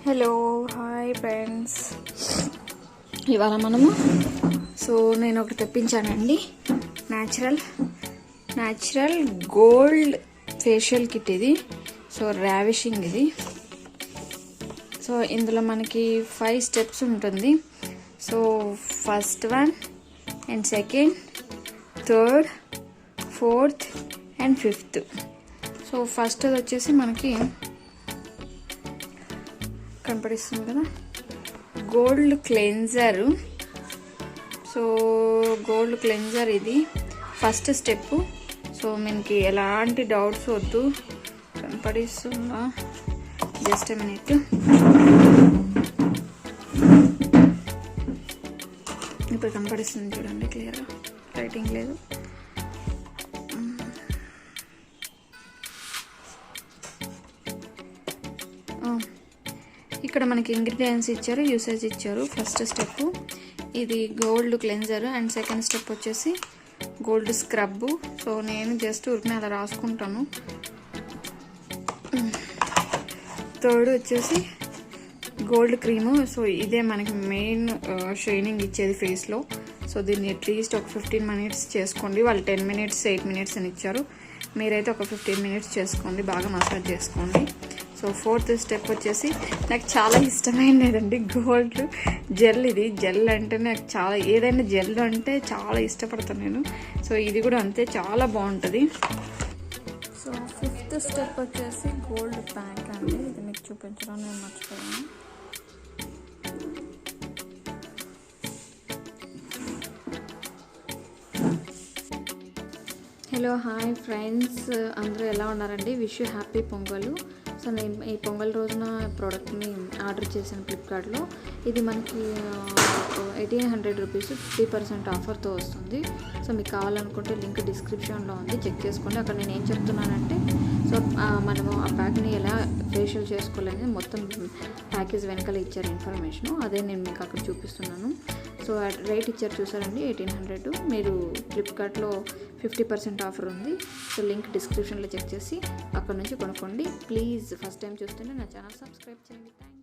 Hello hi friends, ఇవాళ మనము నేను ఒకటి తెప్పించానండి. న్యాచురల్ గోల్డ్ ఫేషియల్ కిట్ ఇది. రావిషింగ్ ఇది. ఇందులో మనకి 5 స్టెప్స్ ఉంటుంది. First one and second, third, fourth and fifth. First అది వచ్చేసి మనకి కనపడిస్తుంది కదా, గోల్డ్ క్లెన్జర్. గోల్డ్ క్లెన్జర్ ఇది ఫస్ట్ స్టెప్. మనకి ఎలాంటి డౌట్స్ వద్దు. కనపడిస్తుందా? Just a minute. ఇప్పుడు కనపడిస్తుంది చూడండి క్లియర్గా. లైటింగ్ లేదు. ఇక్కడ మనకి ఇంగ్రీడియంట్స్ ఇచ్చారు, యూసేజ్ ఇచ్చారు. ఫస్ట్ స్టెప్ ఇది gold cleanser and second step వచ్చేసి గోల్డ్ స్క్రబ్. నేను జస్ట్ ఊరికనే అలా రాసుకుంటాను. థర్డ్ వచ్చేసి గోల్డ్ క్రీము. ఇదే మనకి మెయిన్ షైనింగ్ ఇచ్చేది ఫేస్లో. దీన్ని అట్లీస్ట్ ఒక 15 minutes చేసుకోండి. వాళ్ళు 10 minutes 8 minutes అని ఇచ్చారు. మీరైతే ఒక 15 minutes చేసుకోండి, బాగా మసాజ్ చేసుకోండి. ఫోర్త్ స్టెప్ వచ్చేసి నాకు చాలా ఇష్టమైనదండి, గోల్డ్ జెల్. ఇది జెల్ అంటే నాకు చాలా, ఏదైనా జెల్ అంటే చాలా ఇష్టపడతాను నేను. ఇది కూడా అంతే, చాలా బాగుంటుంది. ఫిఫ్త్ స్టెప్ వచ్చేసి గోల్డ్ ప్యాక్ అండి. ఇది మీకు చూపించడం నేను మర్చిపోయాను. హలో హాయ్ ఫ్రెండ్స్, అందరూ ఎలా ఉన్నారండి? Wish you happy pongal. నేను ఈ పొంగల్ రోజున ప్రోడక్ట్ని ఆర్డర్ చేశాను ఫ్లిప్కార్ట్లో. ఇది మనకి 1800 రూపీస్ 50% ఆఫర్తో వస్తుంది. మీకు కావాలనుకుంటే లింక్ డిస్క్రిప్షన్లో ఉంది, చెక్ చేసుకోండి. అక్కడ నేను ఏం చెప్తున్నానంటే మనము ఆ ప్యాక్ని ఎలా ఫేషియల్ చేసుకోవాలని మొత్తం ప్యాకేజ్ వెనకాల ఇచ్చారు ఇన్ఫర్మేషను. అదే నేను మీకు అక్కడ చూపిస్తున్నాను. రేట్ ఇచ్చారు చూసారండి, 1800. మీరు ఫ్లిప్కార్ట్లో 50% ఆఫర్ ఉంది. లింక్ డిస్క్రిప్షన్లో చెక్ చేసి అక్కడ నుంచి కొనుక్కోండి ప్లీజ్. ఫస్ట్ టైం చూస్తుంటే నా ఛానల్ సబ్స్క్రైబ్ చేయండి. Thank you.